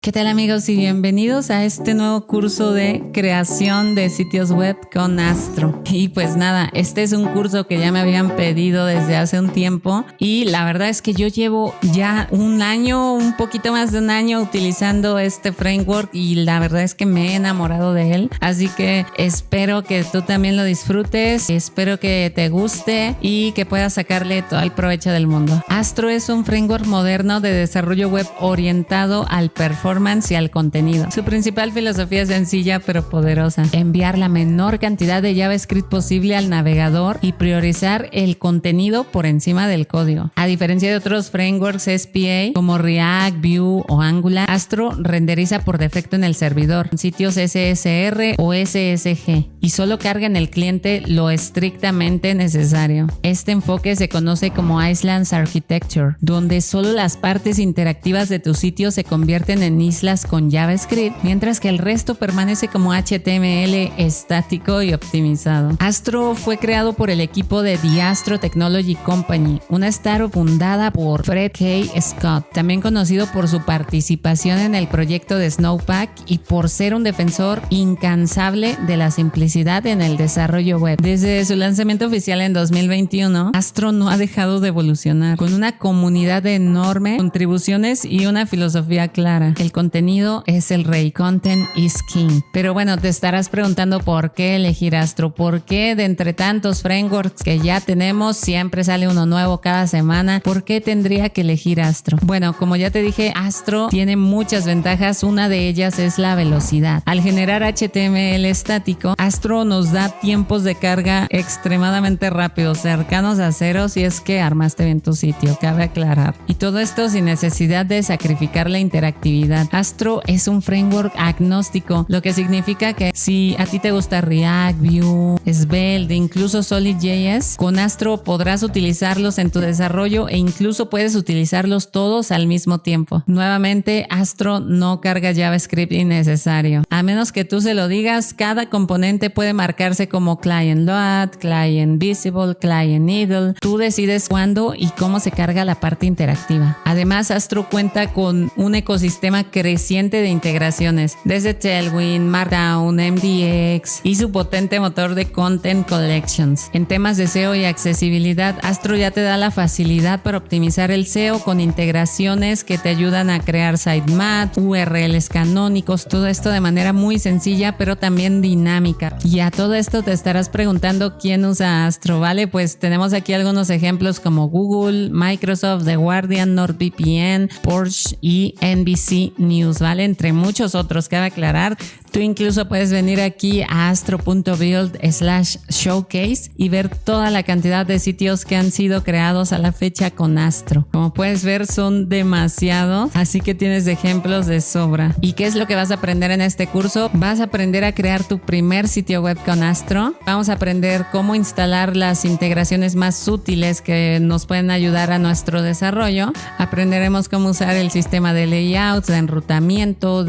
¿Qué tal amigos y bienvenidos a este nuevo curso de creación de sitios web con Astro? Y pues nada, este es un curso que ya me habían pedido desde hace un tiempo y la verdad es que yo llevo ya un año, un poquito más de un año utilizando este framework y la verdad es que me he enamorado de él, así que espero que tú también lo disfrutes, espero que te guste y que puedas sacarle todo el provecho del mundo. Astro es un framework moderno de desarrollo web orientado al performance y al contenido. Su principal filosofía es sencilla pero poderosa: enviar la menor cantidad de JavaScript posible al navegador y priorizar el contenido por encima del código. A diferencia de otros frameworks SPA como React, Vue o Angular, Astro renderiza por defecto en el servidor, en sitios SSR o SSG, y solo carga en el cliente lo estrictamente necesario. Este enfoque se conoce como Islands Architecture, donde solo las partes interactivas de tu sitio se convierten en islas con JavaScript, mientras que el resto permanece como HTML estático y optimizado. Astro fue creado por el equipo de The Astro Technology Company, una startup fundada por Fred K. Scott, también conocido por su participación en el proyecto de Snowpack y por ser un defensor incansable de la simplicidad en el desarrollo web. Desde su lanzamiento oficial en 2021, Astro no ha dejado de evolucionar, con una comunidad enorme, contribuciones y una filosofía clara. El contenido es el rey, content is king. Pero bueno, te estarás preguntando por qué elegir Astro, por qué de entre tantos frameworks que ya tenemos siempre sale uno nuevo cada semana, ¿por qué tendría que elegir Astro? Bueno, como ya te dije, Astro tiene muchas ventajas, una de ellas es la velocidad. Al generar HTML estático, Astro nos da tiempos de carga extremadamente rápidos, cercanos a cero si es que armaste bien tu sitio, cabe aclarar. Y todo esto sin necesidad de sacrificar la interactividad. Astro es un framework agnóstico, lo que significa que si a ti te gusta React, Vue, Svelte, incluso Solid.js, con Astro podrás utilizarlos en tu desarrollo e incluso puedes utilizarlos todos al mismo tiempo. Nuevamente, Astro no carga JavaScript innecesario. A menos que tú se lo digas, cada componente puede marcarse como client load, client visible, client idle. Tú decides cuándo y cómo se carga la parte interactiva. Además, Astro cuenta con un ecosistema creciente de integraciones, desde Tailwind, Markdown, MDX y su potente motor de Content Collections. En temas de SEO y accesibilidad, Astro ya te da la facilidad para optimizar el SEO con integraciones que te ayudan a crear sitemap, URLs canónicos, todo esto de manera muy sencilla pero también dinámica. Y a todo esto te estarás preguntando quién usa Astro, ¿vale? Pues tenemos aquí algunos ejemplos como Google, Microsoft, The Guardian, NordVPN, Porsche y NBC News, ¿vale? Entre muchos otros, cabe aclarar. Tú incluso puedes venir aquí a astro.build/showcase y ver toda la cantidad de sitios que han sido creados a la fecha con Astro. Como puedes ver, son demasiados, así que tienes ejemplos de sobra. ¿Y qué es lo que vas a aprender en este curso? Vas a aprender a crear tu primer sitio web con Astro. Vamos a aprender cómo instalar las integraciones más útiles que nos pueden ayudar a nuestro desarrollo. Aprenderemos cómo usar el sistema de layouts, de enrutamiento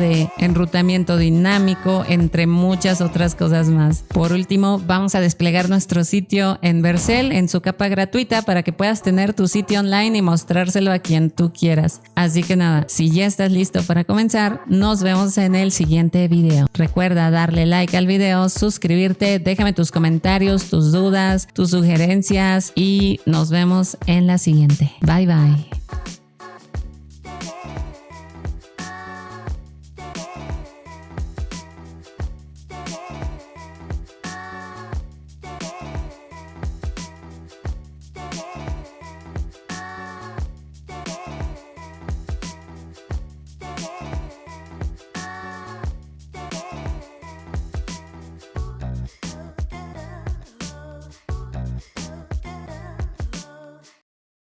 dinámico, entre muchas otras cosas más. Por último, vamos a desplegar nuestro sitio en Vercel en su capa gratuita para que puedas tener tu sitio online y mostrárselo a quien tú quieras. Así que nada, si ya estás listo para comenzar, nos vemos en el siguiente video. Recuerda darle like al video, suscribirte, déjame tus comentarios, tus dudas, tus sugerencias y nos vemos en la siguiente. Bye bye.